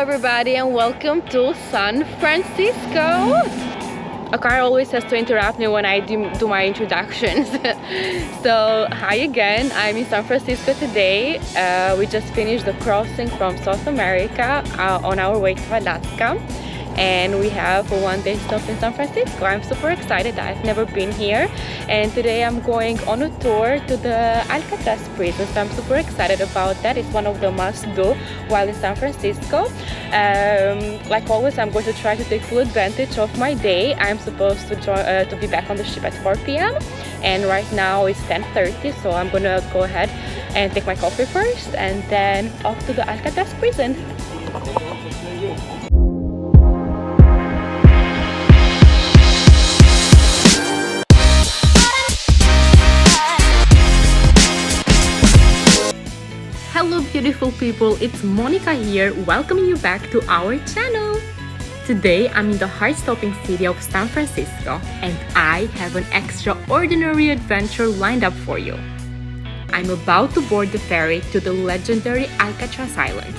everybody and welcome to San Francisco. A car always has to interrupt me when I do my introductions. So hi again, I'm in San Francisco today. We just finished the crossing from South America on our way to Alaska, and we have a one-day stop in San Francisco. I'm super excited. I've never been here, and today I'm going on a tour to the Alcatraz prison, so I'm super excited about that. It's one of the must-do while in San Francisco. Like always, I'm going to try to take full advantage of my day. I'm supposed to be back on the ship at 4 p.m. and right now it's 10:30, so I'm gonna go ahead and take my coffee first and then off to the Alcatraz prison. Hello beautiful people, it's Monika here, welcoming you back to our channel. Today I'm in the heart-stopping city of San Francisco and I have an extraordinary adventure lined up for you. I'm about to board the ferry to the legendary Alcatraz Island.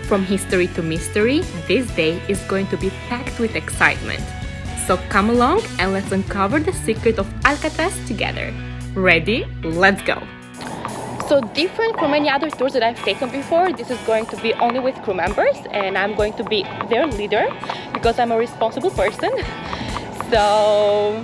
From history to mystery, this day is going to be packed with excitement. So come along and let's uncover the secret of Alcatraz together. Ready? Let's go! So different from any other tours that I've taken before, this is going to be only with crew members and I'm going to be their leader because I'm a responsible person. So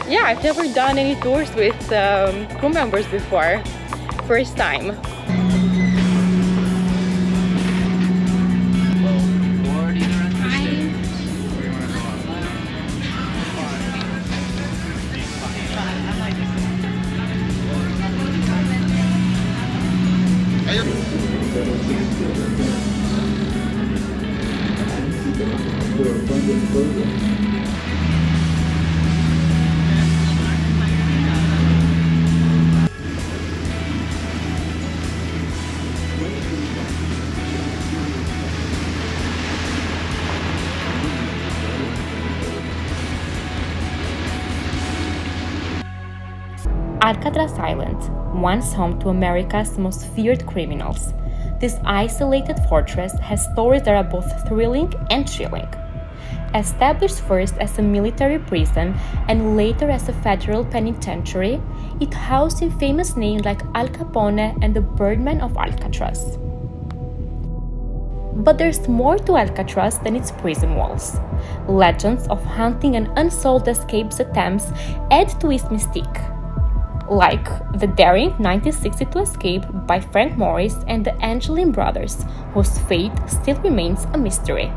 yeah, I've never done any tours with crew members before. First time. Alcatraz Island, once home to America's most feared criminals. This isolated fortress has stories that are both thrilling and chilling. Established first as a military prison and later as a federal penitentiary, it housed famous names like Al Capone and the Birdman of Alcatraz. But there's more to Alcatraz than its prison walls. Legends of hunting and unsolved escapes attempts add to its mystique, like the daring 1962 escape by Frank Morris and the Angeline brothers, whose fate still remains a mystery.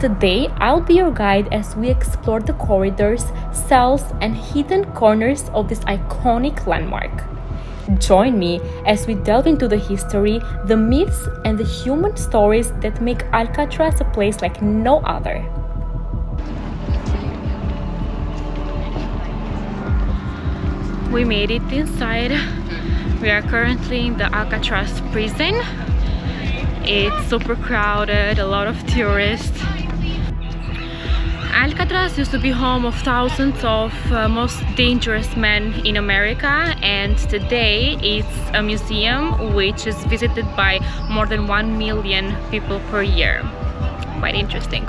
Today, I'll be your guide as we explore the corridors, cells, and hidden corners of this iconic landmark. Join me as we delve into the history, the myths, and the human stories that make Alcatraz a place like no other. We made it inside. We are currently in the Alcatraz prison. It's super crowded, a lot of tourists. Alcatraz used to be home of thousands of most dangerous men in America, and today it's a museum which is visited by more than 1 million people per year. Quite interesting.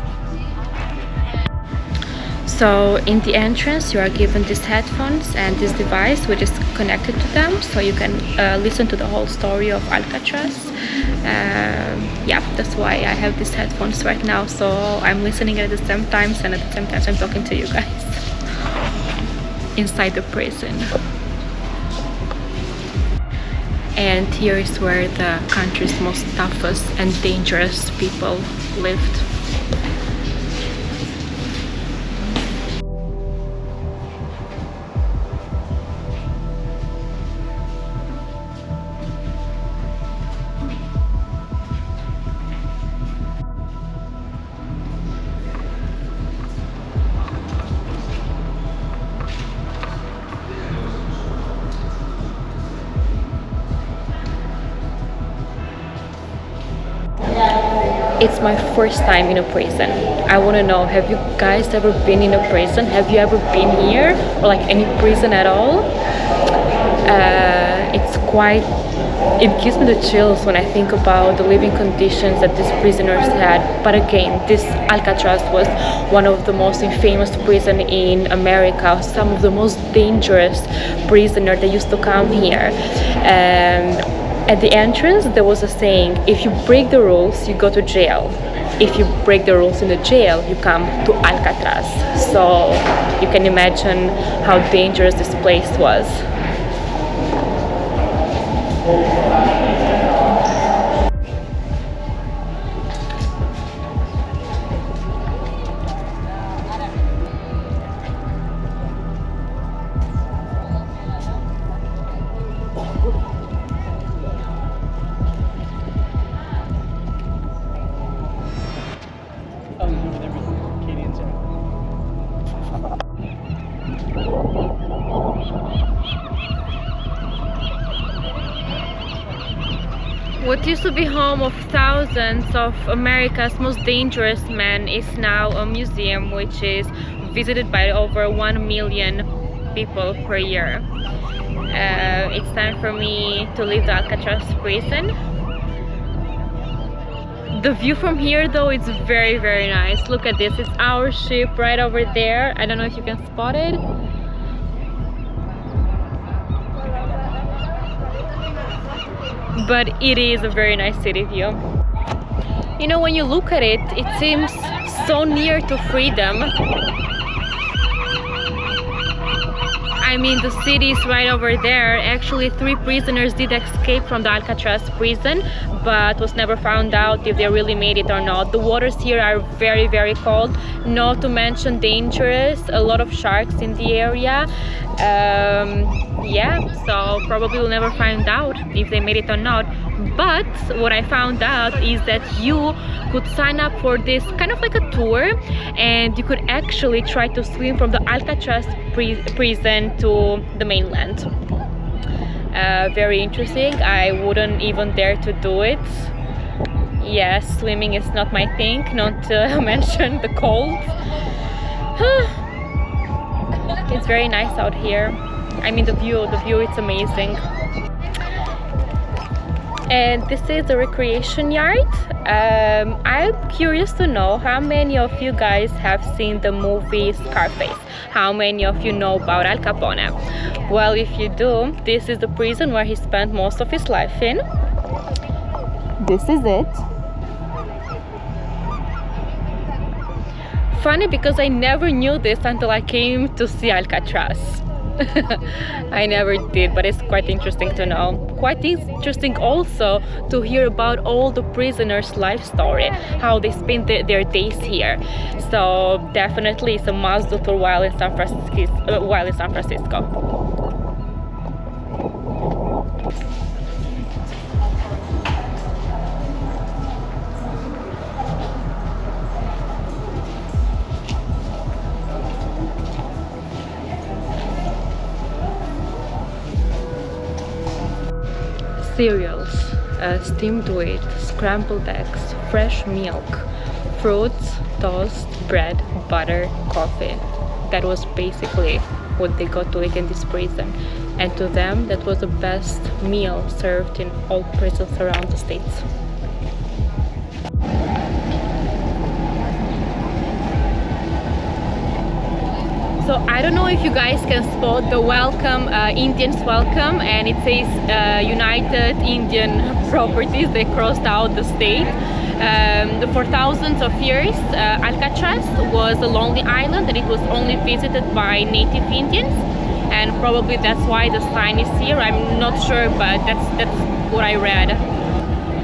So in the entrance you are given these headphones and this device which is connected to them, so you can listen to the whole story of Alcatraz. Yeah, that's why I have these headphones right now, so I'm listening at the same time and at the same time I'm talking to you guys inside the prison. And here is where the country's most toughest and dangerous people lived. It's my first time in a prison. I want to know, have you guys ever been in a prison? Have you ever been here or like any prison at all? It's quite It gives me the chills when I think about the living conditions that these prisoners had. But again, this Alcatraz was one of the most infamous prisons in America, some of the most dangerous prisoners that used to come here. And at the entrance, there was a saying, if you break the rules, you go to jail. If you break the rules in the jail, you come to Alcatraz. So you can imagine how dangerous this place was. What used to be home of thousands of America's most dangerous men is now a museum which is visited by over 1 million people per year. It's time for me to leave the Alcatraz prison. The view from here though is very, very nice. Look at this, it's our ship right over there. I don't know if you can spot it. But it is a very nice city view. You know, when you look at it, it seems so near to freedom. I mean, the city is right over there. Actually, 3 prisoners did escape from the Alcatraz prison, but was never found out if they really made it or not. The waters here are very, very cold, not to mention dangerous. A lot of sharks in the area. Yeah, so probably we'll never find out if they made it or not. But what I found out is that you could sign up for this kind of like a tour, and you could actually try to swim from the Alcatraz prison to the mainland. Very interesting. I wouldn't even dare to do it. Yes, swimming is not my thing, not to mention the cold. It's very nice out here. I mean, the view is amazing. And this is the recreation yard. I'm curious to know how many of you guys have seen the movie Scarface. How many of you know about Al Capone? Well, if you do, this is the prison where he spent most of his life in. This is it. Funny because I never knew this until I came to see Alcatraz. I never did, but it's quite interesting to know. Quite interesting also to hear about all the prisoners' life story, how they spend their days here. So definitely it's a must do tour while in San Francisco. Cereals, steamed wheat, scrambled eggs, fresh milk, fruits, toast, bread, butter, coffee. That was basically what they got to eat in this prison. And to them, that was the best meal served in all prisons around the States. So I don't know if you guys can spot the welcome, Indians welcome, and it says United Indian Properties. They crossed out the state. For thousands of years, Alcatraz was a lonely island and it was only visited by native Indians, and probably that's why the sign is here. I'm not sure, but that's what I read.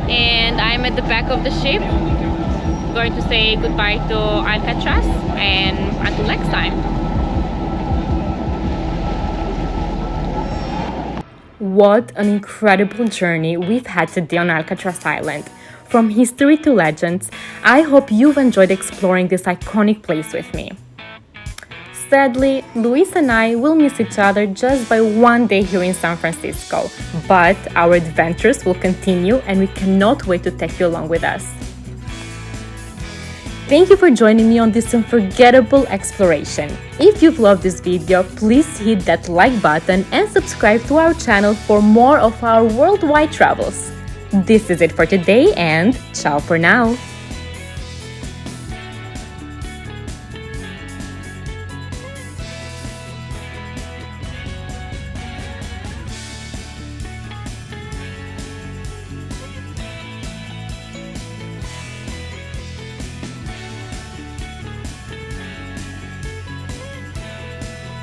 And I'm at the back of the ship, going to say goodbye to Alcatraz, and until next time. What an incredible journey we've had today on Alcatraz Island. From history to legends, I hope you've enjoyed exploring this iconic place with me. Sadly, Luis and I will miss each other just by one day here in San Francisco, but our adventures will continue and we cannot wait to take you along with us. Thank you for joining me on this unforgettable exploration. If you've loved this video, please hit that like button and subscribe to our channel for more of our worldwide travels. This is it for today, and ciao for now!